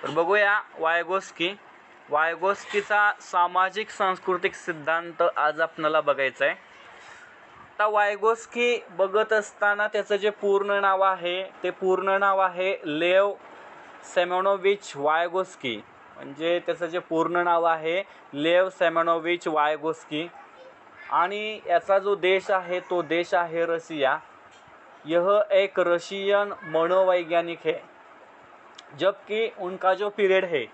तर बघूया वायगोस्कीचा सामाजिक सांस्कृतिक सिद्धांत आज आपल्याला बघायचा आहे. आता वायगोस्की बघत असताना त्याचं जे पूर्ण नाव आहे ते पूर्ण नाव आहे लेव सेमेनोविच वायगोस्की. म्हणजे त्याचं जे पूर्ण नाव आहे लेव सेमेनोविच वायगोस्की आणि याचा जो देश आहे तो देश आहे रशिया. यह एक रशियन मनोवैज्ञानिक है, जबकि उनका जो पीरियड है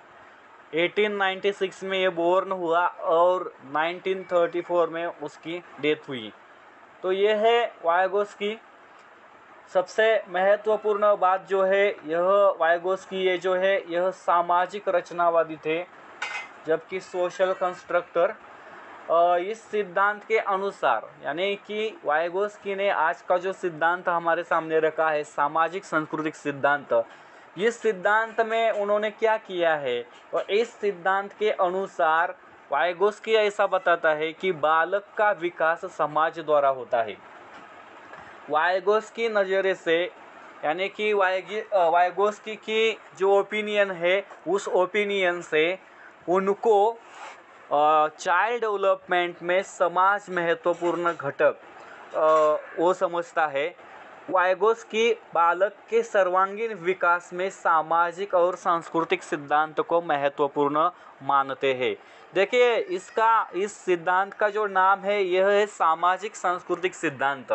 1896 में ये बोर्न हुआ और 1934 में उसकी डेथ हुई. तो ये है वायगोस्की. सबसे महत्वपूर्ण बात जो है यह वायगोस्की ये जो है यह सामाजिक रचनावादी थे, जबकि सोशल कंस्ट्रक्टर. इस सिद्धांत के अनुसार यानी कि वायगोस्की ने आज का जो सिद्धांत हमारे सामने रखा है सामाजिक सांस्कृतिक सिद्धांत, इस सिद्धांत में उन्होंने क्या किया है और इस सिद्धांत के अनुसार वायगोस्की ऐसा बताता है कि बालक का विकास समाज द्वारा होता है. वायगोस्की नज़रिए से यानी कि वायगोस्की की जो ओपिनियन है उस ओपिनियन से उनको चाइल्ड डेवलपमेंट में समाज महत्वपूर्ण घटक वो समझता है. वायगोस्की बालक के सर्वांगीण विकास में सामाजिक और सांस्कृतिक सिद्धांत को महत्वपूर्ण मानते हैं. देखिए इस सिद्धांत का जो नाम है यह है सामाजिक सांस्कृतिक सिद्धांत,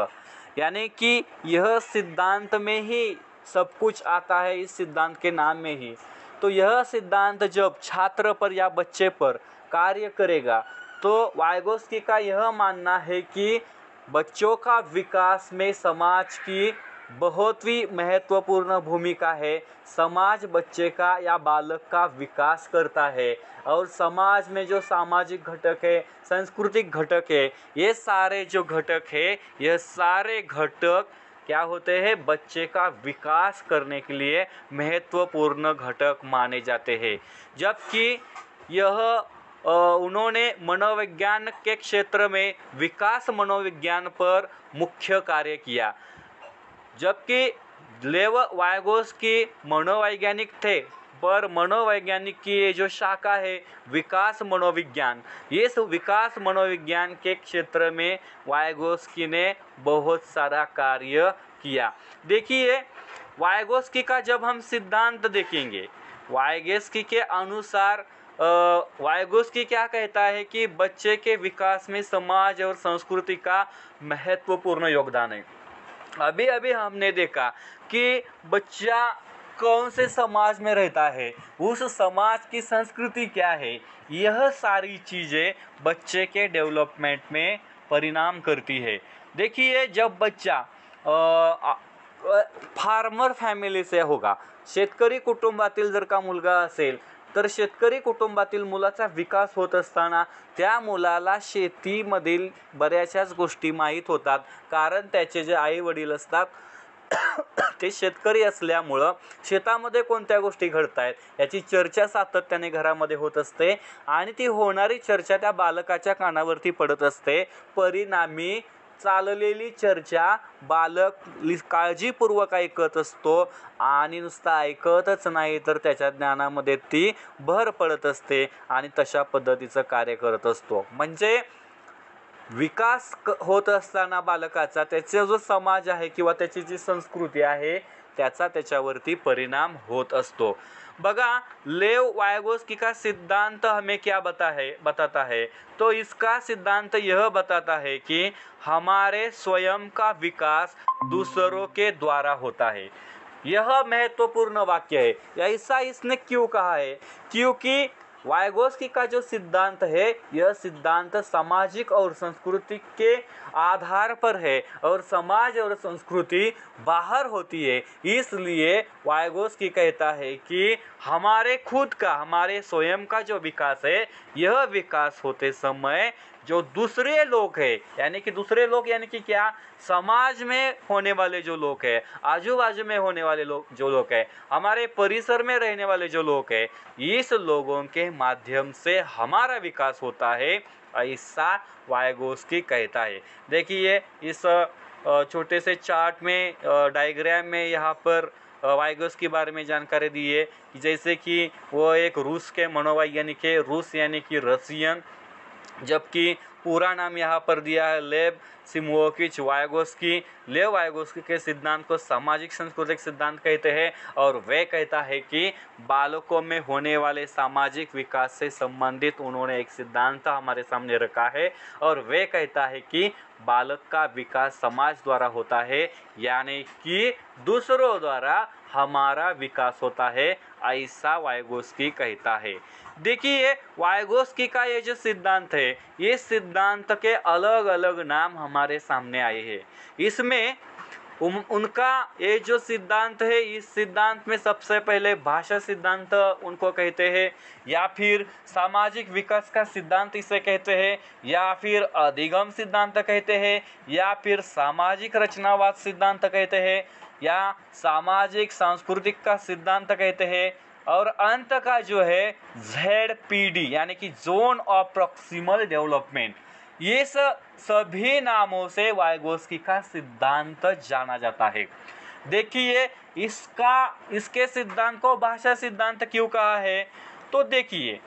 यानी कि यह सिद्धांत में ही सब कुछ आता है, इस सिद्धांत के नाम में ही. तो यह सिद्धांत जब छात्र पर या बच्चे पर कार्य करेगा तो वायगोस्की का यह मानना है कि बच्चों का विकास में समाज की बहुत ही महत्वपूर्ण भूमिका है. समाज बच्चे का या बालक का विकास करता है और समाज में जो सामाजिक घटक है, सांस्कृतिक घटक है, ये सारे जो घटक है यह सारे घटक क्या होते हैं, बच्चे का विकास करने के लिए महत्वपूर्ण घटक माने जाते हैं. जबकि यह उन्होंने मनोविज्ञान के क्षेत्र में विकास मनोविज्ञान पर मुख्य कार्य किया. जबकि लेव वायगोस्की मनोवैज्ञानिक थे, पर मनोवैज्ञानिक की ये जो शाखा है विकास मनोविज्ञान, इस विकास मनोविज्ञान के क्षेत्र में वायगोस्की ने बहुत सारा कार्य किया. देखिए वायगोस्की का जब हम सिद्धांत देखेंगे, वायगोस्की के अनुसार वायगोस्की क्या कहता है कि बच्चे के विकास में समाज और संस्कृति का महत्वपूर्ण योगदान है. अभी अभी हमने देखा कि बच्चा कौन से समाज में रहता है, उस समाज की संस्कृति क्या है, यह सारी चीज़ें बच्चे के डेवलपमेंट में परिणाम करती है. देखिए जब बच्चा फार्मर फॅमिली से होगा, शेतकरी कुटुंबातील जर का मुलगा असेल तर शेतकरी कुटुंबातील मुलाचा विकास होत असताना त्या मुलाला शेतीमधील बऱ्याचशाच गोष्टी माहीत होतात, कारण त्याचे जे आई वडील असतात ते शेतकरी असल्यामुळं शेतामध्ये कोणत्या गोष्टी घडत आहेत याची चर्चा सातत्याने घरामध्ये होत असते आणि ती होणारी चर्चा त्या बालकाच्या कानावरती पडत असते. परिणामी चाललेली चर्चा बालक काळजीपूर्वक ऐकत असतो आणि नुसतं ऐकतच नाही तर त्याच्या ज्ञानामध्ये ती भर पडत असते आणि तशा पद्धतीचं कार्य करत असतो. म्हणजे विकास होत असताना बालकाचा त्याचा जो समाज आहे किंवा त्याची जी संस्कृती आहे त्याचा त्याच्यावरती परिणाम होत असतो. बघा लेव वायगोस्की का सिद्धांत हमें क्या बताता है, तो इसका सिद्धांत यह बताता है कि हमारे स्वयं का विकास दूसरों के द्वारा होता है. यह महत्वपूर्ण वाक्य है. ऐसा इसने क्यों कहा है, क्योंकि वायगोस्की का जो सिद्धांत है यह सिद्धांत सामाजिक और सांस्कृतिक के आधार पर है और समाज और संस्कृति बाहर होती है. इसलिए वायगोस्की कहता है कि हमारे खुद का, हमारे स्वयं का जो विकास है यह विकास होते समय जो दूसरे लोग हैं, यानी कि दूसरे लोग यानी कि क्या, समाज में होने वाले जो लोग हैं, आजू बाजू में होने वाले लोग जो लोग हैं, हमारे परिसर में रहने वाले जो लोग हैं, इस लोगों के माध्यम से हमारा विकास होता है, ऐसा वायगोस्की कहता है. देखिए इस छोटे से चार्ट में डायग्राम में यहाँ पर वाइगोस्की के बारे में जानकारी दी है, जैसे कि वो एक रूस के मनोवैज्ञानिक है, रूस यानी कि रसियन, जबकि पूरा नाम यहाँ पर दिया है लेव सिमोविच वाइगोस्की। लेव वाइगोस्की के सिद्धांत को सामाजिक सांस्कृतिक सिद्धांत कहते हैं और वे कहता है कि बालकों में होने वाले सामाजिक विकास से संबंधित उन्होंने एक सिद्धांत हमारे सामने रखा है और वे कहता है कि बालक का विकास समाज द्वारा होता है, यानी कि दूसरों द्वारा हमारा विकास होता है, ऐसा वाइगोस्की कहता है। देखिए वाइगोस्की का ये जो सिद्धांत है, ये सिद्धांत के अलग अलग नाम हमारे सामने आए हैं। इसमें उनका ये जो सिद्धांत है, इस सिद्धांत में सबसे पहले भाषा सिद्धांत उनको कहते हैं, या फिर सामाजिक विकास का सिद्धांत इसे कहते हैं, या फिर अधिगम सिद्धांत कहते हैं, या फिर सामाजिक रचनावाद सिद्धांत कहते हैं, या सामाजिक सांस्कृतिक का सिद्धांत कहते हैं, और अंत का जो है ZPD यानी कि जोन ऑफ प्रॉक्सिमल डेवलपमेंट, ये सभी नामों से वाइगोस्की का सिद्धांत जाना जाता है। देखिए इसके सिद्धांत को भाषा सिद्धांत क्यों कहा है, तो देखिए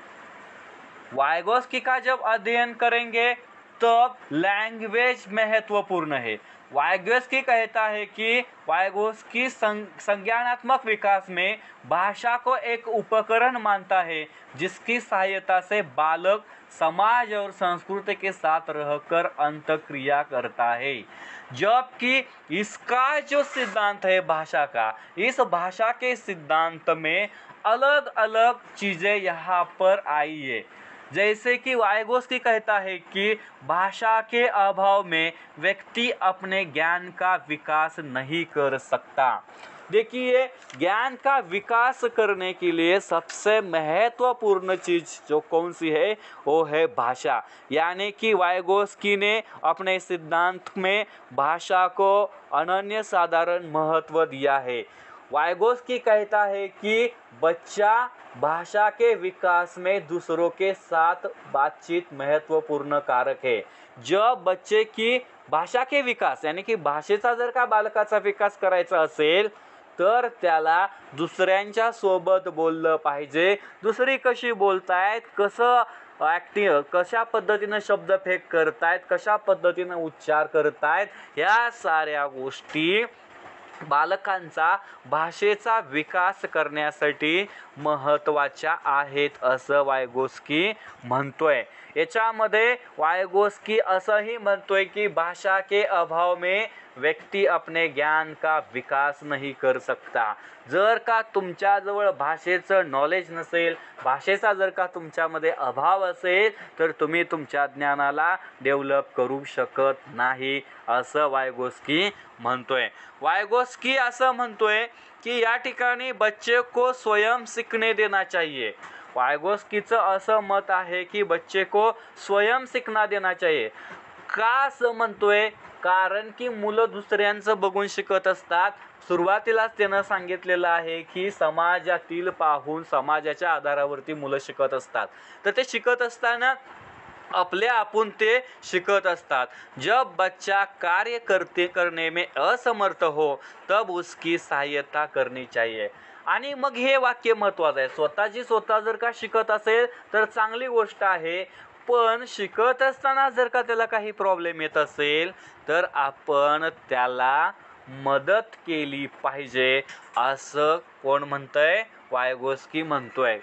वाइगोस्की का जब अध्ययन करेंगे तब लैंग्वेज महत्वपूर्ण है। वाइगोस्की कहता है कि वाइगोस्की संज्ञानात्मक विकास में भाषा को एक उपकरण मानता है जिसकी सहायता से बालक समाज और संस्कृति के साथ रहकर अंतःक्रिया करता है। जबकि इसका जो सिद्धांत है भाषा का, इस भाषा के सिद्धांत में अलग अलग चीजें यहाँ पर आई है। जैसे कि वाइगोस्की कहता है कि भाषा के अभाव में व्यक्ति अपने ज्ञान का विकास नहीं कर सकता। देखिए ज्ञान का विकास करने के लिए सबसे महत्वपूर्ण चीज जो कौन सी है, वो है भाषा। यानी कि वाइगोस्की ने अपने सिद्धांत में भाषा को अनन्य साधारण महत्व दिया है। वाइगोस्की कहता है कि बच्चा भाषा के विकास में दूसरों के साथ बातचीत महत्वपूर्ण कारक है। जब बच्चे की भाषा के विकास यानी की भाषेचा जर का बालकाचा विकास करायचा असेल तर त्याला दुसऱ्यांच्या सोबत बोललं पाहिजे, दुसरी कशी बोलतायत, कसं ॲक्टिंग, कशा पद्धतीने शब्दफेक करतायत, कशा पद्धतीने उच्चार करतायत, या साऱ्या गोष्टी बालकांचा भाषेचा विकास करण्यासाठी महत्त्वाच्या आहेत असं वाइगोस्की म्हणतोय। याच्यामध्ये वाइगोस्की असंही म्हणतोय की भाषा के अभाव में व्यक्ति अपने ज्ञान का विकास नहीं कर सकता। जर का तुमच्याजवळ भाषेचं नॉलेज नसेल, भाषेचा जर का तुमच्यामध्ये अभाव असेल तर तुम्ही तुमच्या ज्ञानाला डेव्हलप करू शकत नाही असं वाइगोस्की म्हणतोय। वाइगोस्की असं म्हणतोय की या ठिकाणी बच्चे को स्वयं सीखने देना चाहिए। वाइगोस्कीचं असं मत आहे की बच्चे को स्वयं सीखना देना चाहिए। का असं म्हणतोय, कारण की मुलं दुसऱ्यांचं बघून शिकत असतात। सुरुवातीलाच त्यानं सांगितलेलं आहे की समाजातील पाहून समाजाच्या आधारावरती मुलं शिकत असतात। तर ते शिकत असताना अपने आपण ते शिकत असतात। जब बच्चा कार्य करने में असमर्थ हो तब उसकी सहायता करनी चाहिए। आणि मग हे वाक्य महत्त्वाचं आहे। स्वतः जर का शिकत असेल तर चांगली गोष्ट आहे, पण शिकत असताना जर का त्याला काही प्रॉब्लेम येत असेल तर आपण त्याला मदत केली पाहिजे असं कोण म्हणतंय, वाइगोस्की म्हणतोय।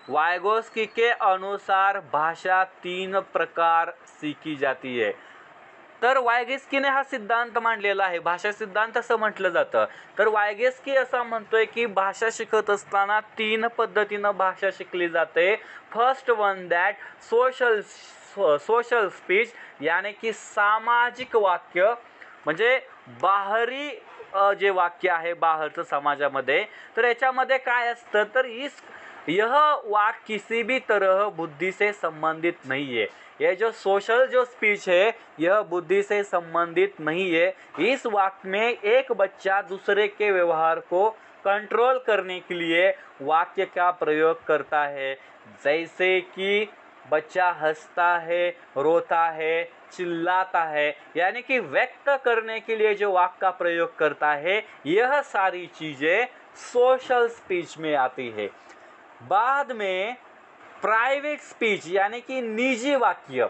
वाइगोस्की के अनुसार भाषा 3 प्रकार सीखी जाती है। तर वाइगोस्कीने हा सिद्धांत मांडलेला आहे, भाषा सिद्धांत असं म्हटलं जातं। तर वाइगोस्की असं म्हणतोय की भाषा शिकत असताना 3 पद्धतीनं भाषा शिकली जाते। First one that social speech यानी की सामाजिक वाक्य, म्हणजे बाहरी जे वाक्य आहे बाहेरचं समाजामध्ये, तर याच्यामध्ये काय असतं तर यह वाक्य किसी भी तरह बुद्धि से संबंधित नहीं है। ये जो सोशल जो स्पीच है यह बुद्धि से संबंधित नहीं है। इस वाक्य में एक बच्चा दूसरे के व्यवहार को कंट्रोल करने के लिए वाक्य का प्रयोग करता है, जैसे कि बच्चा हंसता है, रोता है, चिल्लाता है, यानी कि व्यक्त करने के लिए जो वाक्य का प्रयोग करता है, यह सारी चीज़ें सोशल स्पीच में आती है। बाद में प्राइवेट स्पीच यानी कि निजी वाक्य।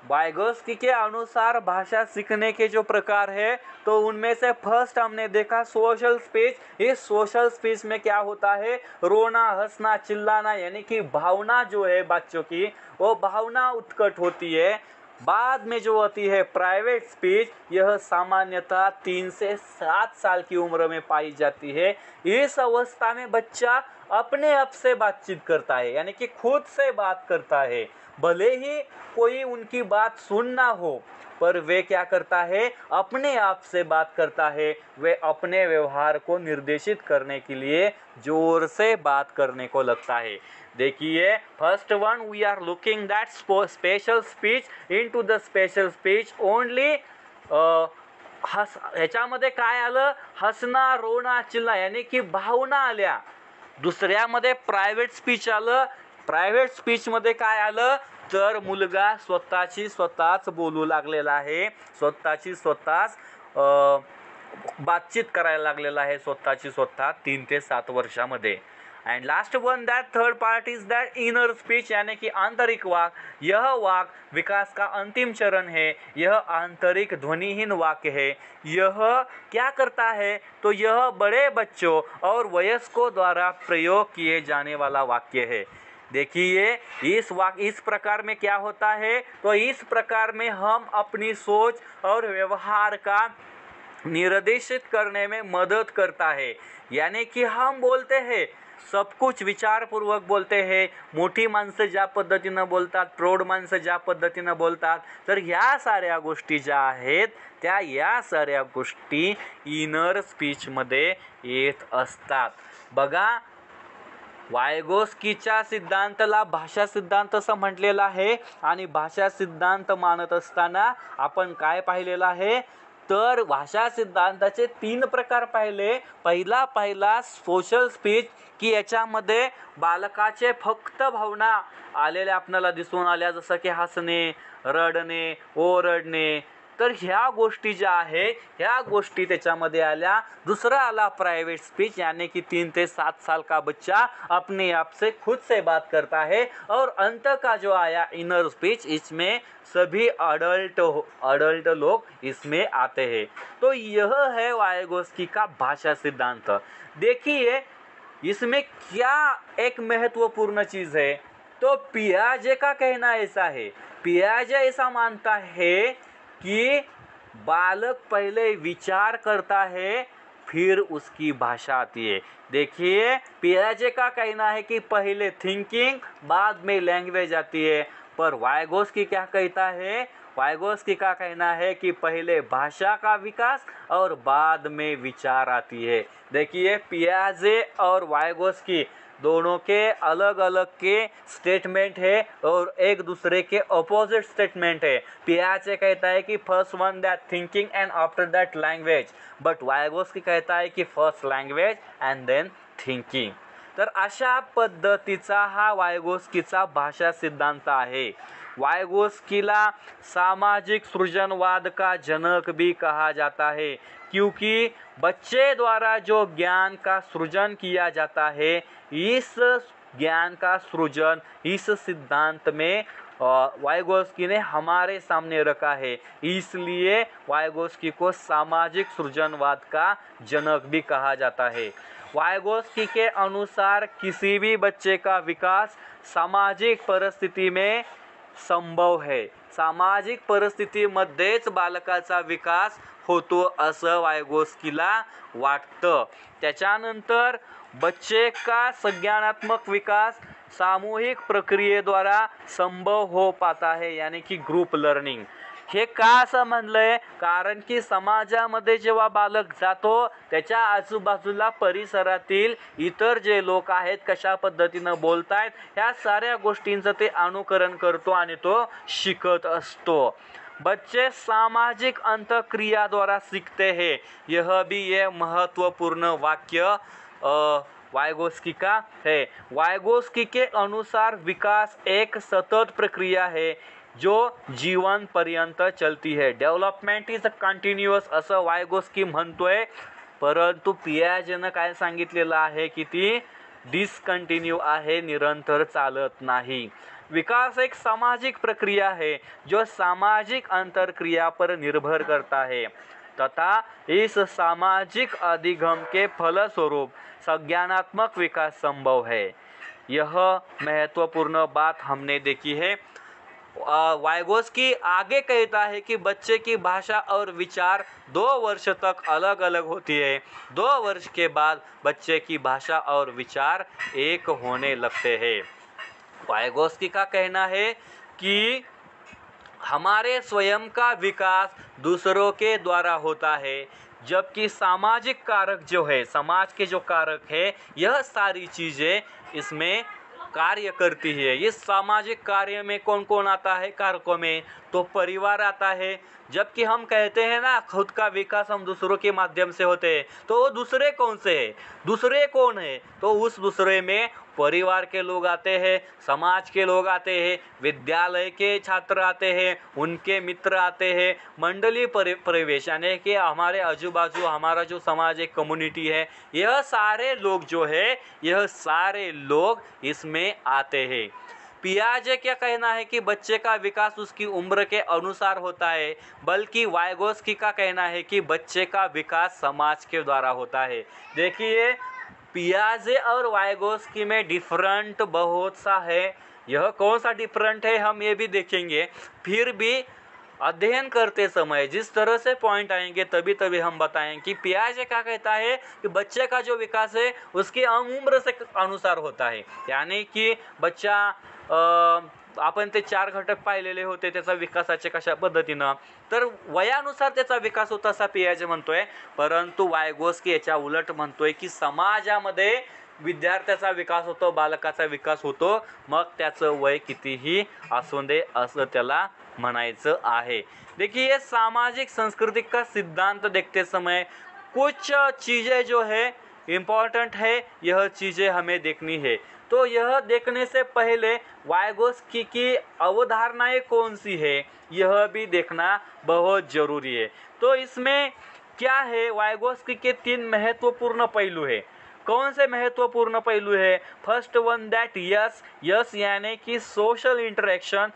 वाइगोत्स्की के अनुसार भाषा सीखने के जो प्रकार है तो उनमें से फर्स्ट हमने देखा सोशल स्पीच। इस सोशल स्पीच में क्या होता है, रोना, हंसना, चिल्लाना, यानी कि भावना जो है बच्चों की वो भावना उत्कट होती है। बाद में जो होती है प्राइवेट स्पीच, यह सामान्यतः 3 से 7 साल की उम्र में पाई जाती है। इस अवस्था में बच्चा अपने आप से बातचीत करता है, यानी कि खुद से बात करता है। भले ही कोई उनकी बात सुन ना हो, पर वे क्या करता है, अपने आप से बात करता है। वे अपने व्यवहार को निर्देशित करने के लिए जोर से बात करने को लगता है। देखिए first one we are looking that special speech into the special speech only ह्याच्यामध्ये काय आलं, हसना, रोना, चिल्ला, यानी की भावना आल्या। दुसऱ्यामध्ये प्रायव्हेट स्पीच आलं। प्रायव्हेट स्पीच मध्ये काय आलं तर मुलगा स्वतःच बोलू लागलेला आहे, स्वतःच बातचीत करायला लागलेला आहे स्वतः 3 ते 7 वर्षामध्ये। And last one that third part is that inner speech यानी कि आंतरिक वाक। यह वाक विकास का अंतिम चरण है। यह आंतरिक ध्वनिहीन वाक्य है। यह क्या करता है तो यह बड़े बच्चों और वयस्कों द्वारा प्रयोग किए जाने वाला वाक्य है। देखिए इस प्रकार में क्या होता है तो इस प्रकार में हम अपनी सोच और व्यवहार का निर्देशित करने में मदद करता है। यानी कि हम बोलते हैं, सब कुछ विचारपूर्वक बोलते हैं। मोठी माणसं ज्या पद्धतीनं बोलतात, प्रौढ माणसं ज्या पद्धतीनं बोलतात, तर ह्या साऱ्या गोष्टी ज्या आहेत त्या या साऱ्या गोष्टी इनर स्पीचमध्ये येत असतात। बघा वायगोस्कीच्या सिद्धांताला भाषा सिद्धांत असं म्हटलेलं आहे। आणि भाषा सिद्धांत मानत असताना आपण काय पाहिलेलं आहे तर भाषा सिद्धांताचे 3 प्रकार पाहिले। पहिला सोशल स्पीच की याच्यामध्ये बालकाचे फक्त भावना आलेल्या आपल्याला दिसून आल्या, जसं की हसणे, रडणे, ओरडणे, तर ह्या गोष्टी ज्या आहे ह्या गोष्टी त्याच्यामध्ये आल्या। दूसरा आला प्राइवेट स्पीच यानी कि 3 से 7 साल का बच्चा अपने आप से खुद से बात करता है। और अंत का जो आया इनर स्पीच, इसमें सभी अडल्ट लोग इसमें आते हैं। तो यह है वायगोस्की का भाषा सिद्धांत। देखिए इसमें क्या एक महत्वपूर्ण चीज है तो पियाजे का कहना ऐसा है, पियाजे ऐसा मानता है कि बालक पहले विचार करता है फिर उसकी भाषा आती है। देखिए पियाजे का कहना है कि पहले थिंकिंग बाद में लैंग्वेज आती है, पर वायगोस्की क्या कहता है, वायगोस्की का कहना है कि पहले भाषा का विकास और बाद में विचार आती है। देखिए पियाजे और वायगोस्की दोनों के अलग अलग के स्टेटमेंट है और एक दूसरे के अपोजिट स्टेटमेंट है। पियाजे कहता है कि first one that thinking and after that language, but Vygotsky कहता है कि first language and than thinking. तर अशा पद्धतीचा हा वायगोस्कीचा भाषा सिद्धांत आहे। वायगोस्कीला सामाजिक सृजनवाद का जनक भी कहा जाता है, क्योंकि बच्चे द्वारा जो ज्ञान का सृजन किया जाता है, इस ज्ञान का सृजन इस सिद्धांत में वायगोस्की ने हमारे सामने रखा है। इसलिए वायगोस्की को सामाजिक सृजनवाद का जनक भी कहा जाता है। वायगोस्की के अनुसार किसी भी बच्चे का विकास सामाजिक परिस्थिति में संभव है। सामाजिक परिस्थितीमध्येच बालकाचा विकास होतो असं वायगोस्कीला वाटतं। त्याच्यानंतर बच्चे का संज्ञानात्मक विकास सामूहिक प्रक्रियेद्वारा संभव हो पाता है, यानी कि ग्रुप लर्निंग। हे का असं म्हणलंय, कारण की समाजामध्ये जेव्हा बालक जातो त्याच्या आजूबाजूला परिसरातील इतर जे लोक आहेत कशा पद्धतीनं बोलतायत ह्या साऱ्या गोष्टींचं ते अनुकरण करतो आणि तो शिकत असतो। बच्चे सामाजिक अंतःक्रिया द्वारा सीखते हैं, यह भी ये महत्वपूर्ण वाक्य वायगोस्की का है। वायगोस्की के अनुसार विकास एक सतत प्रक्रिया है जो जीवन पर्यंत चलती है। डेव्हलपमेंट इज कंटिन्यूअस असं वायगोस्की म्हणतोय, परंतु पियाजेनं काय सांगितलेलं आहे की ती डिसकंटिन्यू आहे, निरंतर चालत नहीं। विकास एक सामाजिक प्रक्रिया है जो सामाजिक अंतरक्रिया पर निर्भर करता है तथा इस सामाजिक अधिगम के फलस्वरूप संज्ञानात्मक विकास संभव है। यह महत्वपूर्ण बात हमने देखी है। वाइगोस्की आगे कहता है कि बच्चे की भाषा और विचार 2 वर्ष तक अलग अलग होती है। 2 वर्ष के बाद बच्चे की भाषा और विचार एक होने लगते हैं। वाइगोस्की का कहना है कि हमारे स्वयं का विकास दूसरों के द्वारा होता है, जबकि सामाजिक कारक जो है, समाज के जो कारक है, यह सारी चीज़ें इसमें कार्य करती है। इस सामाजिक कार्य में कौन कौन आता है कारकों में? तो परिवार आता है। जबकि हम कहते हैं ना खुद का विकास हम दूसरों के माध्यम से होते हैं, तो वो दूसरे कौन से है? दूसरे कौन है? तो उस दूसरे में परिवार के लोग आते हैं, समाज के लोग आते हैं, विद्यालय के छात्र आते हैं, उनके मित्र आते हैं, मंडलीय परिवेश यानी कि हमारे आजू बाजू हमारा जो समाज एक कम्युनिटी है, यह सारे लोग जो है, यह सारे लोग इसमें आते हैं। पियाजे क्या कहना है कि बच्चे का विकास उसकी उम्र के अनुसार होता है, बल्कि वाइगोस्की का कहना है कि बच्चे का विकास समाज के द्वारा होता है। देखिए पियाजे और वाइगोस्की में डिफरेंट बहुत सा है। यह कौन सा डिफरेंट है हम ये भी देखेंगे। फिर भी अध्ययन करते समय जिस तरह से पॉइंट आएंगे तभी तभी हम बताएं कि पियाजे क्या कहता है कि बच्चे का जो विकास है उसकी उम्र से अनुसार होता है। यानी कि बच्चा आपण ते 4 घटक पाहिलेले होते त्याचा विकासाचे कशा पद्धतीनं, तर वयानुसार त्याचा विकास होता असा पियाजे म्हणतोय। परंतु वाइगोस्की याच्या उलट म्हणतोय की समाजामध्ये विद्यार्थ्याचा विकास होतो, बालकाचा विकास होतो, मग त्याचं वय कितीही असू दे असं त्याला म्हणायचं आहे। देखिए सामाजिक संस्कृति का सिद्धांत देखते समय कुछ चीज़ें जो है इम्पोर्टेंट है, यह चीज़ें हमें देखनी है। तो यह देखने से पहले वाइगोस्की की अवधारणाएं कौन सी है यह भी देखना बहुत ज़रूरी है। तो इसमें क्या है, वाइगोस्की के 3 महत्वपूर्ण पहलू है। कौन से महत्वपूर्ण पहलू है? फर्स्ट वन दैट यस यानी कि सोशल इंटरेक्शन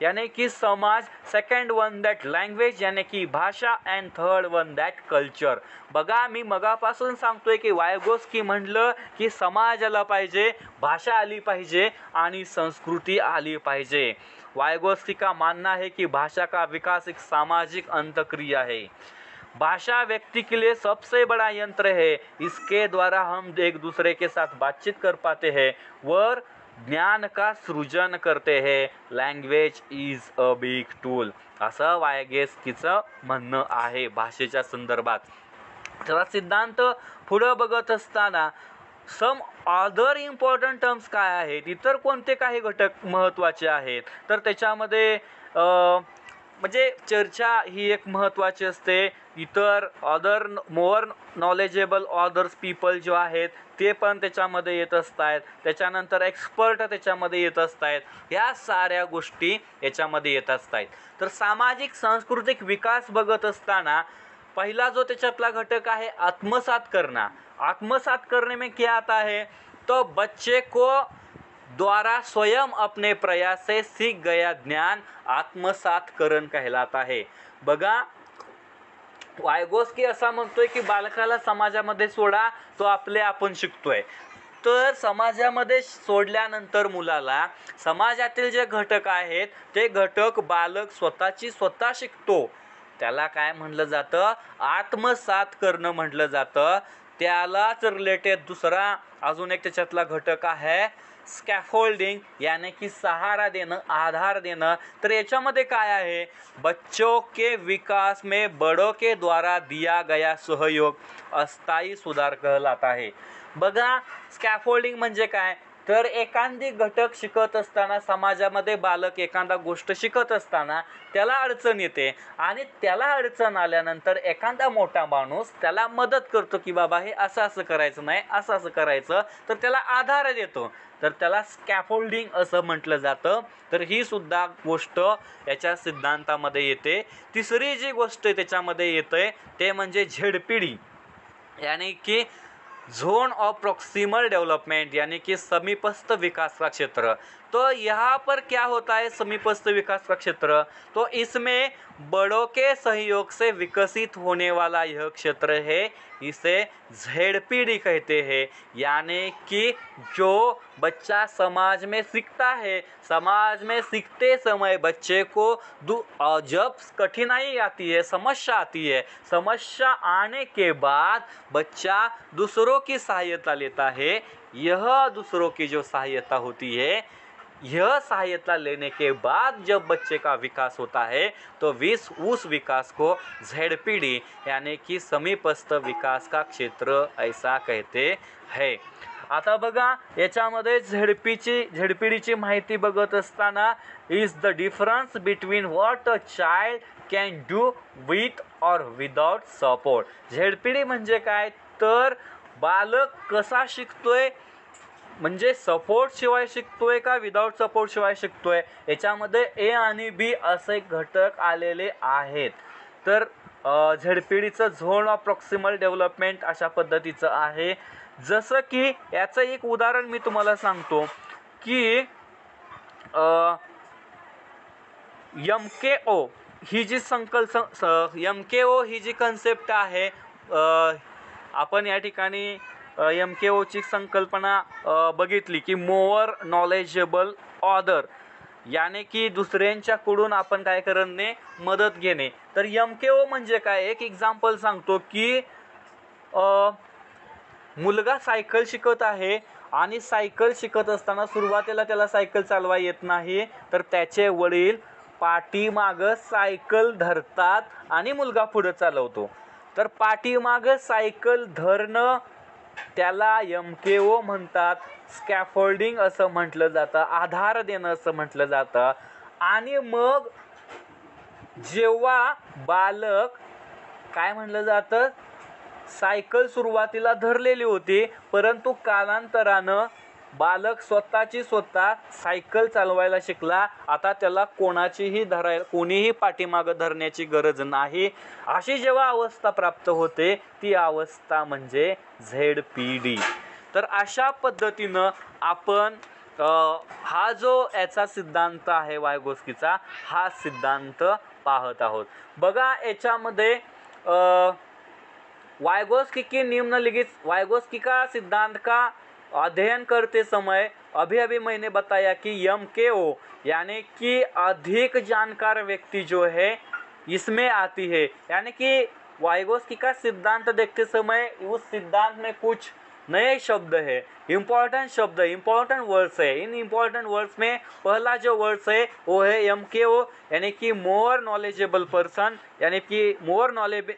यानी कि समाज, सेकंड वन दैट लँग्वेज यानी की भाषा, and third one that culture. बघा मी मगापासून सांगतोय की वाइगोस्की म्हटलं की समाज आला पाहिजे, भाषा आली पाहिजे आणि संस्कृती आली पाहिजे। वाइगोस्की का मानना है कि भाषा का विकास एक सामाजिक अंतक्रिया है। भाषा व्यक्ति के लिए सबसे बड़ा यंत्र है, इसके द्वारा हम एक दूसरे के साथ बातचीत कर पाते हैं और ज्ञान का सृजन करते हैं। Language is a big tool असं वाइगोस्कीचं म्हणणं आहे भाषेच्या संदर्भात। तर सिद्धांत पुढे बघत असताना सम अदर इम्पॉर्टंट टर्म्स काय आहेत, इतर कोणते काही घटक महत्त्वाचे आहेत, तर त्याच्यामध्ये म्हणजे चर्चा ही एक महत्त्वाची असते। इतर other more knowledgeable others people जो आहेत ते पण त्याच्यामध्ये येत असतात, त्याच्यानंतर एक्सपर्ट त्याच्यामध्ये येत असतात, ह्या साऱ्या गोष्टी याच्यामध्ये येत असतात। तर सामाजिक सांस्कृतिक विकास बघत असताना पहिला जो त्याच्यातला घटक आहे आत्मसात करना। आत्मसात करने में क्या आता है, तो बच्चे को द्वारा स्वयं अपने प्रयास से सीख गया ज्ञान आत्मसात करण कहलाता है। बघा वाइगोस्की असा म्हणतोय की बालकाला समाजामध्ये सोडा, तो आपले आपण शिकतोय। तर समाजामध्ये सोडल्यानंतर मुलाला समाजातील जे घटक आहेत ते घटक बालक स्वतः शिकतो। त्याला काय म्हटलं जातं, आत्मसात करणं म्हटलं जातं। त्यालाच रिलेटेड दुसरा अजून एक त्याच्यातला घटक आहे स्कैफोल्डिंग यानी कि सहारा देना, आधार देना। तर याच्यामध्ये काय आहे, बच्चों के विकास में बड़ों के द्वारा दिया गया सहयोग अस्थायी सुधार कहलाता है। बघा स्कैफोल्डिंग म्हणजे काय, तर एखादी घटक शिकत असताना समाजामध्ये बालक एखादा गोष्ट शिकत असताना त्याला अडचण येते आणि त्याला अडचण आल्यानंतर एखादा मोठा माणूस त्याला मदत करतो की बाबा हे असं असं करायचं नाही, असं असं करायचं, तर त्याला आधार देतो, तर त्याला स्कॅफोल्डिंग असं म्हटलं जातं। तर ही सुद्धा गोष्ट याच्या सिद्धांतामध्ये येते। तिसरी जी गोष्ट त्याच्यामध्ये येते ते म्हणजे झेडपीडी। यानी कि जोन ऑफ प्रॉक्सिमल डेवलपमेंट यानी कि समीपस्थ विकास का क्षेत्र। तो यहाँ पर क्या होता है समीपस्थ विकास का क्षेत्र, तो इसमें बड़ों के सहयोग से विकसित होने वाला यह क्षेत्र है, इसे ZPD कहते हैं। यानी कि जो बच्चा समाज में सीखता है, समाज में सीखते समय बच्चे को जब कठिनाई आती है, समस्या आती है, समस्या आने के बाद बच्चा दूसरों की सहायता लेता है। यह दूसरों की जो सहायता होती है, यह सहायता लेने के बाद जब बच्चे का विकास होता है तो उस विकास को ZPD यानी कि समीपस्थ विकास का क्षेत्र ऐसा कहते हैं। आता बघा याच्यामध्ये ZPDची माहिती बघत असताना is the difference between what a child can do with और विदाउट सपोर्ट। ZPD म्हणजे काय तर बालक कसा शिकतोय, म्हणजे सपोर्ट शिवाय शिकतोय का विदाउट सपोर्ट शिवाय शिकतोय, याच्यामध्ये ए आणि बी असे घटक आलेले आहेत। तर ZPDचं झोन ऑफ प्रॉक्सिमल डेव्हलपमेंट अशा पद्धतीचं आहे। जसं की याचं एक उदाहरण मी तुम्हाला सांगतो की MKO ही जी MKO ही जी कन्सेप्ट आहे, आपण या ठिकाणी MKOची संकल्पना बघितली की मोर नॉलेजेबल ऑदर, यानी की दुसऱ्यांच्याकडून आपण काय करणे मदत घेणे। तर MKO म्हणजे काय, एक एक्झाम्पल सांगतो की मुलगा सायकल शिकत आहे आणि सायकल शिकत असताना सुरुवातीला त्याला सायकल चालवा येत नाही, तर त्याचे वडील पाठीमागं सायकल धरतात आणि मुलगा पुढे चालवतो। तर पाठीमागं सायकल धरणं त्याला MKO म्हणतात, स्कॅफोल्डिंग असं म्हटलं जातं, आधार देणं असं म्हटलं जातं। आणि मग जेव्हा बालक काय म्हटलं जातं, सायकल सुरुवातीला धरलेली होती, परंतु कालांतरानं बालक स्वतः सायकल चालवायला शिकला, आता त्याला कोणीही पाठीमागं धरण्याची गरज नाही, अशी जेव्हा अवस्था प्राप्त होते ती अवस्था म्हणजे ZPD। तर अशा पद्धतीनं आपण हा जो याचा सिद्धांत आहे वायगोस्कीचा, हा सिद्धांत पाहत आहोत। बघा याच्यामध्ये वायगोस्की का सिद्धांत का अध्ययन करते समय अभी मैंने बताया कि MKO यानी कि अधिक जानकार व्यक्ति जो है इसमें आती है। यानी कि वायगोस्की का सिद्धांत देखते समय उस सिद्धांत में कुछ नए शब्द है, इम्पोर्टेंट वर्ड्स है। इन इम्पोर्टेंट वर्ड्स में पहला जो वर्ड्स है वो है MKO यानी कि मोर नॉलेजेबल पर्सन, यानी कि मोर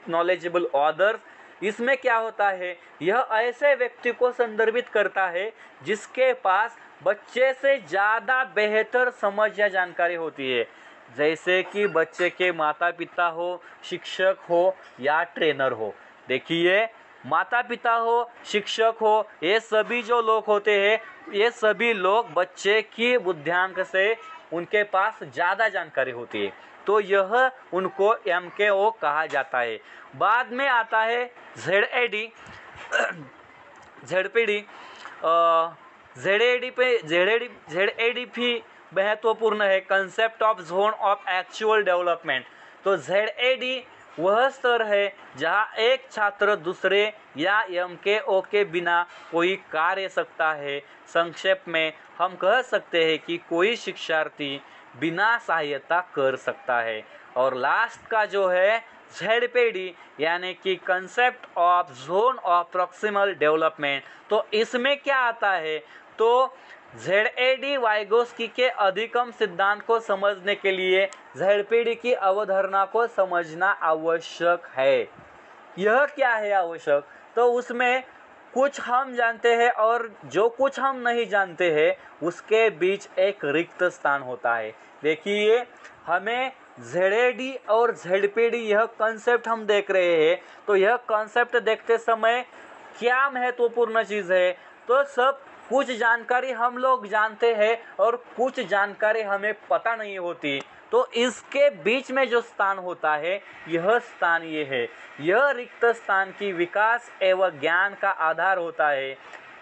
नॉलेजेबल ऑदर्स। इसमें क्या होता है, यह ऐसे व्यक्ति को संदर्भित करता है जिसके पास बच्चे से ज़्यादा बेहतर समझ या जानकारी होती है, जैसे कि बच्चे के माता पिता हो, शिक्षक हो या ट्रेनर हो। देखिए माता पिता हो, शिक्षक हो, ये सभी जो लोग होते हैं, ये सभी लोग बच्चे की बुद्धिआंक से उनके पास ज़्यादा जानकारी होती है, तो यह उनको MKO कहा जाता है। बाद में आता है ZPD। ZAD भी महत्वपूर्ण है, concept of zone of actual development. तो ZAD वह स्तर है जहाँ एक छात्र दूसरे या MKO के बिना कोई कार्य सकता है। संक्षेप में हम कह सकते हैं कि कोई शिक्षार्थी बिना सहायता कर सकता है। और लास्ट का जो है ZPD यानी कि concept of zone of proximal development. तो इसमें क्या आता है, तो ZAD वाइगोस्की के अधिगम सिद्धांत को समझने के लिए ZPD की अवधारणा को समझना आवश्यक है। यह क्या है आवश्यक, तो उसमें कुछ हम जानते हैं और जो कुछ हम नहीं जानते हैं उसके बीच एक रिक्त स्थान होता है। देखिए हमें ZAD और ZPD यह कंसेप्ट हम देख रहे हैं, तो यह कंसेप्ट देखते समय क्या महत्वपूर्ण चीज़ है, तो सब कुछ जानकारी हम लोग जानते हैं और कुछ जानकारी हमें पता नहीं होती। तो इसके बीच में जो स्थान होता है, यह स्थान ये है। यह रिक्त स्थान की विकास एवं ज्ञान का आधार होता है।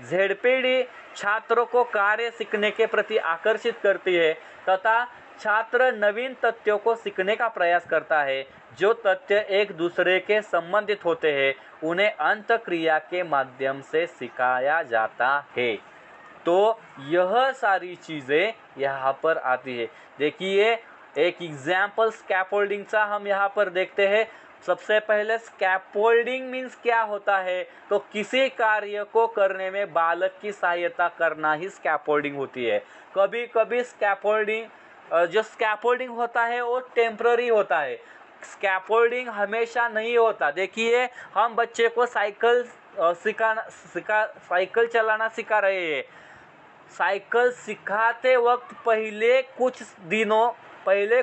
ZPD छात्रों को कार्य सीखने के प्रति आकर्षित करती है तथा छात्र नवीन तथ्यों को सीखने का प्रयास करता है। जो तथ्य एक दूसरे के संबंधित होते हैं उन्हें अंतःक्रिया के माध्यम से सिखाया जाता है। तो यह सारी चीज़ें यहाँ पर आती है। देखिए एक एग्जाम्पल स्कैफोल्डिंग का हम यहाँ पर देखते हैं। सबसे पहले स्कैफोल्डिंग मीन्स क्या होता है, तो किसी कार्य को करने में बालक की सहायता करना ही स्कैफोल्डिंग होती है। कभी कभी स्कैफोल्डिंग जो स्कैफोल्डिंग होता है वो टेम्पररी होता है, स्कैफोल्डिंग हमेशा नहीं होता। देखिए हम बच्चे को साइकिल चलाना सिखा रहे हैं। साइकिल सिखाते वक्त पहले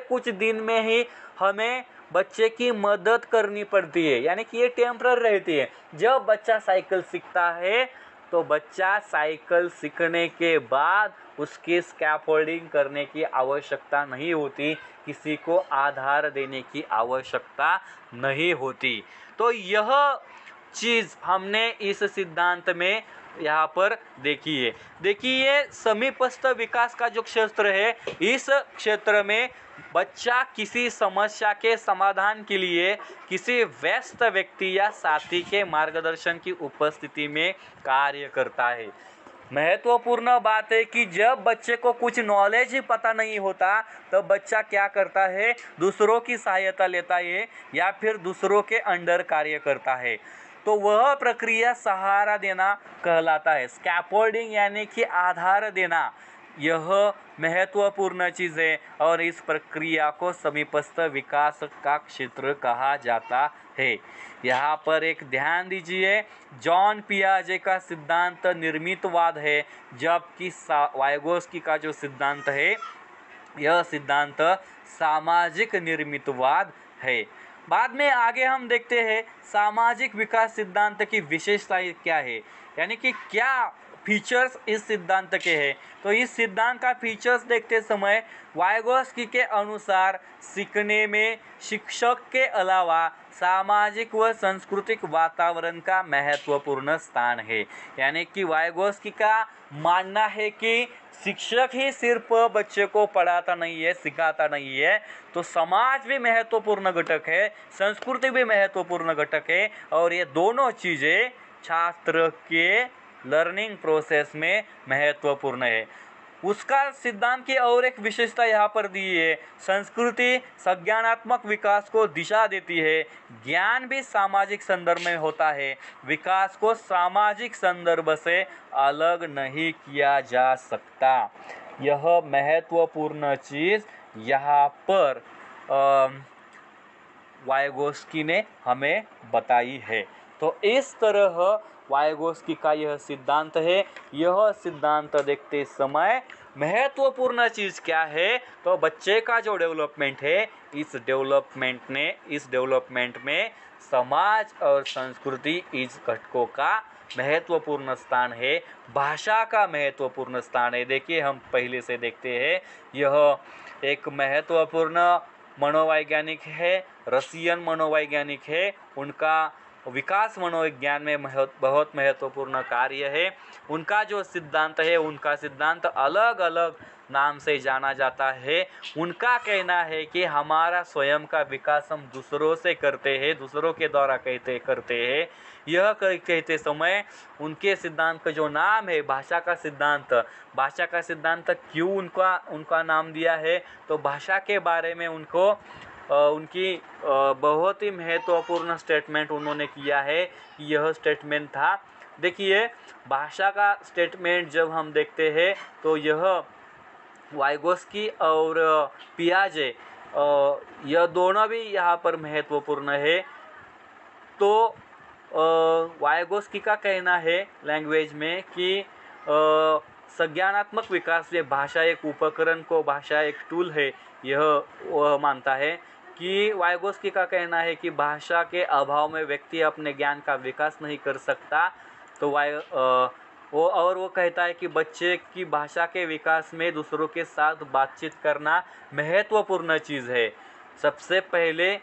कुछ दिन में ही हमें बच्चे की मदद करनी पड़ती है, यानी कि ये टेम्पररी रहती है। जब बच्चा साइकिल सीखता है तो बच्चा साइकिल सीखने के बाद उसकी स्कैफोल्डिंग करने की आवश्यकता नहीं होती, किसी को आधार देने की आवश्यकता नहीं होती। तो यह चीज़ हमने इस सिद्धांत में यहाँ पर देखी है। देखिए समीपस्थ विकास का जो क्षेत्र है, इस क्षेत्र में बच्चा किसी समस्या के समाधान के लिए किसी व्यस्त व्यक्ति या साथी के मार्गदर्शन की उपस्थिति में कार्य करता है। महत्वपूर्ण बात है कि जब बच्चे को कुछ नॉलेज ही पता नहीं होता तब बच्चा क्या करता है, दूसरों की सहायता लेता है या फिर दूसरों के अंडर कार्य करता है। तो वह प्रक्रिया सहारा देना कहलाता है। स्कैफोल्डिंग यानी कि आधार देना, यह महत्वपूर्ण चीज़ है और इस प्रक्रिया को समीपस्थ विकास का क्षेत्र कहा जाता है। यहाँ पर एक ध्यान दीजिए, जॉन पियाजे का सिद्धांत निर्मितवाद है, जबकि वाइगोस्की का जो सिद्धांत है यह सिद्धांत सामाजिक निर्मितवाद है। बाद में आगे हम देखते हैं सामाजिक विकास सिद्धांत की विशेषताएं क्या है, यानी कि क्या फीचर्स इस सिद्धांत के हैं। तो इस सिद्धांत का फीचर्स देखते समय वाइगोस्की के अनुसार सीखने में शिक्षक के अलावा सामाजिक व सांस्कृतिक वातावरण का महत्वपूर्ण स्थान है। यानी कि वाइगोस्की का मानना है कि शिक्षक ही सिर्फ बच्चे को पढ़ाता नहीं है, सिखाता नहीं है, तो समाज भी महत्वपूर्ण घटक है, संस्कृति भी महत्वपूर्ण घटक है और ये दोनों चीज़ें छात्र के लर्निंग प्रोसेस में महत्वपूर्ण है। उसका सिद्धांत की और एक विशेषता यहाँ पर दी है, संस्कृति संज्ञानात्मक विकास को दिशा देती है, ज्ञान भी सामाजिक संदर्भ में होता है, विकास को सामाजिक संदर्भ से अलग नहीं किया जा सकता। यह महत्वपूर्ण चीज़ यहाँ पर वाइगोस्की ने हमें बताई है। तो इस तरह वाइगोस्की का यह सिद्धांत है। यह सिद्धांत देखते समय महत्वपूर्ण चीज़ क्या है, तो बच्चे का जो डेवलपमेंट है, इस डेवलपमेंट में समाज और संस्कृति इस घटकों का महत्वपूर्ण स्थान है, भाषा का महत्वपूर्ण स्थान है। देखिए हम पहले से देखते हैं, यह एक महत्वपूर्ण मनोवैज्ञानिक है, रसियन मनोवैज्ञानिक है, उनका विकास मनोविज्ञान में बहुत महत्वपूर्ण कार्य है। उनका जो सिद्धांत है, उनका सिद्धांत अलग अलग नाम से जाना जाता है। उनका कहना है कि हमारा स्वयं का विकास हम दूसरों से करते हैं, दूसरों के द्वारा करते हैं। यह कहते समय उनके सिद्धांत का जो नाम है भाषा का सिद्धांत क्यों उनका नाम दिया है, तो भाषा के बारे में उनकी बहुत ही महत्वपूर्ण स्टेटमेंट उन्होंने किया है। यह स्टेटमेंट था, देखिए भाषा का स्टेटमेंट जब हम देखते हैं तो यह वाइगोस्की और पियाजे यह दोनों भी यहाँ पर महत्वपूर्ण है। तो वाइगोस्की का कहना है लैंग्वेज में कि संज्ञानात्मक विकास में भाषा एक उपकरण को, भाषा एक टूल है, यह वह मानता है। कि वाइगोस्की का कहना है कि भाषा के अभाव में व्यक्ति अपने ज्ञान का विकास नहीं कर सकता। तो वो कहता है कि बच्चे की भाषा के विकास में दूसरों के साथ बातचीत करना महत्वपूर्ण चीज़ है। सबसे पहले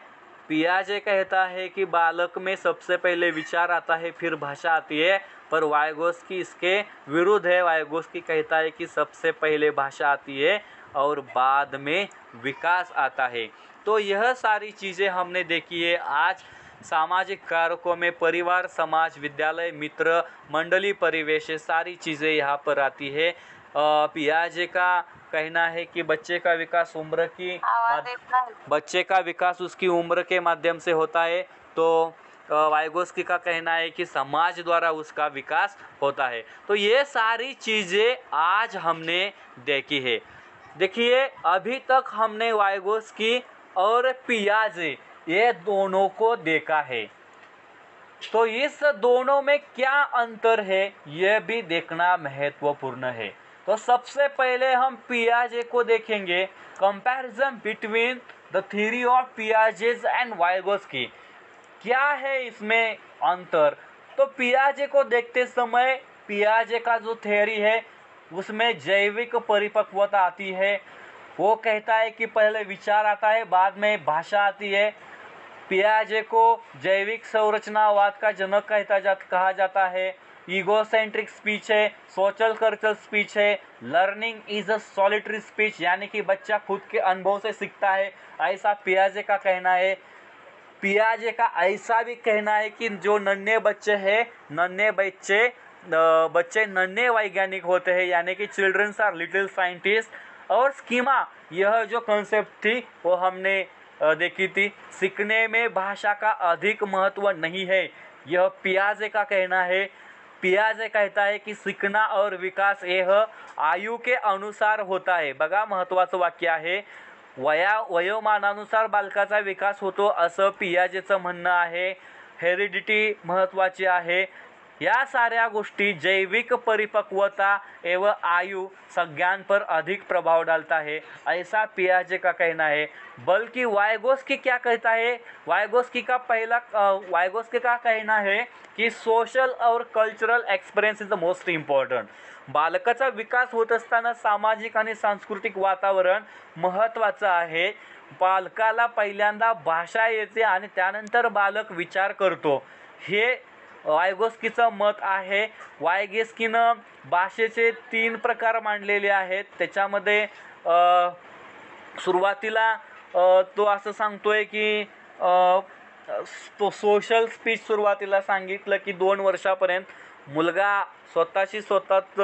पियाजे कहता है कि बालक में सबसे पहले विचार आता है, फिर भाषा आती है, पर वाइगोस्की इसके विरुद्ध है। वाइगोस्की कहता है कि सबसे पहले भाषा आती है और बाद में विकास आता है। तो यह सारी चीज़ें हमने देखी है आज सामाजिक कारकों में। परिवार, समाज, विद्यालय, मित्र, मंडली, परिवेश, ये सारी चीज़ें यहाँ पर आती है। पियाजे का कहना है कि बच्चे का विकास उसकी उम्र के माध्यम से होता है। तो वाइगोस्की का कहना है कि समाज द्वारा उसका विकास होता है। तो ये सारी चीज़ें आज हमने देखी है। देखिए, अभी तक हमने वाइगोस्की और पियाजे ये दोनों को देखा है। तो इस दोनों में क्या अंतर है यह भी देखना महत्वपूर्ण है। तो सबसे पहले हम पियाजे को देखेंगे, comparison between the theory of Piaget's and Vygotsky. क्या है इसमें अंतर? तो पियाजे को देखते समय पियाजे का जो थ्योरी है उसमें जैविक परिपक्वता आती है। वो कहता है कि पहले विचार आता है, बाद में भाषा आती है। पियाजे को जैविक संरचनावाद का जनक कहा जाता है। ईगोसेंट्रिक स्पीच है, सोशल कल्चरल स्पीच है, learning is a solitary speech, यानी कि बच्चा खुद के अनुभव से सीखता है, ऐसा पियाजे का कहना है। पियाजे का ऐसा भी कहना है कि जो नन्हे बच्चे हैं, बच्चे नन्हे वैज्ञानिक होते हैं, यानी कि चिल्ड्रंस आर लिटिल साइंटिस्ट। और स्कीमा, यह जो कॉन्सेप्ट थी वो हमने देखी थी। सीखने में भाषा का अधिक महत्व नहीं है, यह पियाजे का कहना है। पियाजे कहता है की शिकणा और विकास यह आयु के अनुसार होता है। बघा, महत्त्वाचं वाक्य आहे, वयोमानानुसार बालकाचा विकास होतो असं पियाजेचं म्हणणं आहे। हेरिडिटी महत्त्वाची आहे। या साऱ्या गोष्टी जैविक परिपक्वता एवं आयु संज्ञान पर अधिक प्रभाव डालता है, ऐसा पियाजे का कहना है। बल्कि वाइगोस्की क्या कहता है, वाइगोस्की का कहना है कि सोशल और cultural experience is the most important. बालकाचा विकास होत असताना सामाजिक आणि सांस्कृतिक वातावरण महत्त्वाचं आहे। बालकाला पहिल्यांदा भाषा येते आणि त्यानंतर बालक विचार करतो, हे वाइगोस्कीचं मत आहे। वाइगोस्कीनं भाषेचे 3 प्रकार मांडलेले आहेत। त्याच्यामध्ये सुरुवातीला तो असं सांगतोय की तो सोशल स्पीच सुरुवातीला सांगितलं की 2 वर्षापर्यंत मुलगा स्वतःच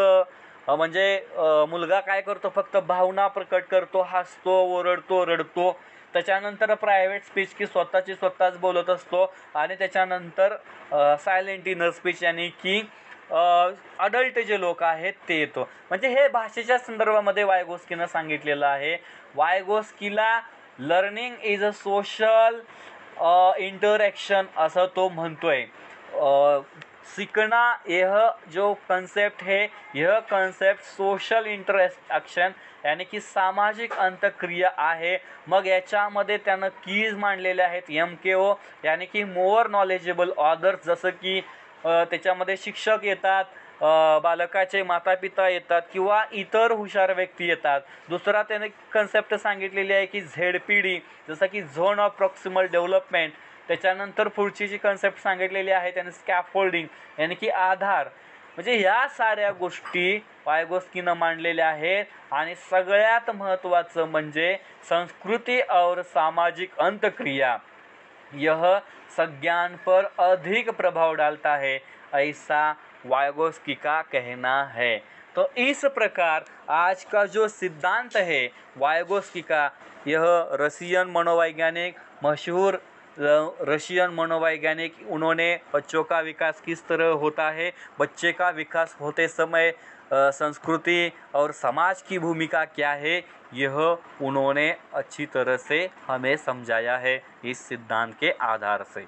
म्हणजे मुलगा काय करतो, फक्त भावना प्रकट करतो, हसतो, ओरडतो, रडतो। त्याच्यानंतर प्रायव्हेट स्पीच की स्वतःच बोलत असतो। आणि त्याच्यानंतर सायलेंट इनर स्पीच, यानी की अडल्ट जे लोक आहेत ते येतो। म्हणजे हे भाषेच्या संदर्भामध्ये वाइगोस्कीनं सांगितलेलं आहे। वाइगोस्कीला learning is a social interaction असं तो म्हणतोय। सीखना यह जो कंसेप्ट है, यह कंसेप्ट सोशल इंटरॅक्शन यानी की सामाजिक अंतक्रिया आहे। मग याच्यामध्ये त्यानं कीज मांडलेले आहेत, MKO यानी की मोर नॉलेजेबल ऑदर्स, जसं की त्याच्यामध्ये शिक्षक येतात, बालकाचे मातापिता येतात किंवा इतर हुशार व्यक्ती येतात। दुसरा त्याने कन्सेप्ट सांगितलेली आहे की ZPD, जसं की झोन ऑफ प्रॉक्सिमल डेव्हलपमेंट। त्याच्यानंतर पुढची जी कन्सेप्ट सांगितलेली आहे त्याने स्कॅफोल्डिंग यानी की आधार। म्हणजे या साऱ्या गोष्टी वाइगोस्कीनं मांडलेल्या आहेत। आणि सगळ्यात महत्त्वाचं म्हणजे संस्कृति और सामाजिक अंतक्रिया, यह संज्ञान पर अधिक प्रभाव डालता है, ऐसा वाइगोस्की का कहना है। तो इस प्रकार आज का जो सिद्धांत है वाइगोस्की का, यह रशियन मनोवैज्ञानिक, मशहूर रशियन मनोवैज्ञानिक, उन्होंने बच्चों का विकास किस तरह होता है, बच्चे का विकास होते समय संस्कृति और समाज की भूमिका क्या है, यह उन्होंने अच्छी तरह से हमें समझाया है इस सिद्धांत के आधार से।